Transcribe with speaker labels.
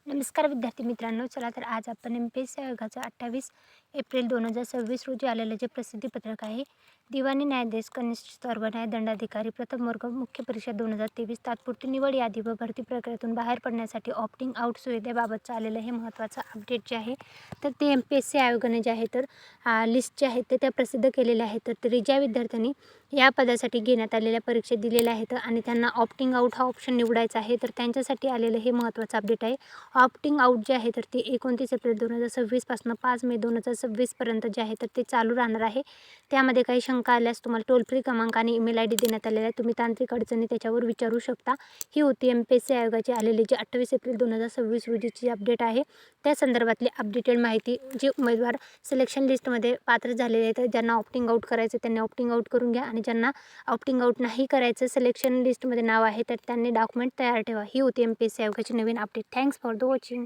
Speaker 1: नमस्कार विद्यार्थी मित्रांनो, चला तर आज आपण एम-पी-एस-सी आयोगाचं 28 एप्रिल 2026 रोजी आलेलं जे प्रसिद्धीपत्रक आहे, दिवाणी न्यायाधीश कनिष्ठ सर्व न्याय दंडाधिकारी प्रथम वर्ग मुख्य परीक्षा 2023 तात्पुरती निवड यादी व भरती प्रक्रियेतून बाहेर पडण्यासाठी ऑप्टिंग आउट सुविधेबाबतचं आलेलं हे महत्त्वाचं अपडेट जे आहे, तर ते एम-पी-एस-सी आयोगाने जे आहे तर लिस्ट जे आहेत त्या प्रसिद्ध केलेल्या आहेत. तर तरी ज्या विद्यार्थ्यांनी या पदासाठी घेण्यात आलेल्या परीक्षा दिलेल्या आहेत आणि त्यांना ऑप्टिंग आउट हा ऑप्शन निवडायचा आहे, तर त्यांच्यासाठी आलेलं हे महत्त्वाचं अपडेट आहे. ऑप्टिंग आउट जे आहे तर ते 29 एप्रिल 2026 पासून 5 मे 2026 पर्यंत जे आहे तर ते चालू राहणार आहे. त्यामध्ये काही शंका आल्यास तुम्हाला टोल फ्री क्रमांक आणि ईमेल आयडी देण्यात आलेला आहे. तुम्ही तांत्रिक अडचणी त्याच्यावर विचारू शकता. ही होती एम-पी-एस-सी आयोगाची आलेली जी 28 एप्रिल 2026 रोजीची अपडेट आहे. त्या संदर्भातली अपडेटेड माहिती जे उमेदवार सिलेक्शन लिस्टमध्ये पात्र झालेले आहेत, ज्यांना ऑप्टिंग आउट करायचं त्यांनी ऑप्टिंग आउट करून घ्या आणि ज्यांना ऑप्टिंग आउट नाही करायचं सिलेक्शन लिस्टमध्ये नाव आहे तर त्यांनी डॉक्युमेंट तयार ठेवा. ही होती एम-पी-एस-सी आयोगाची नवीन update. Thanks for the watching.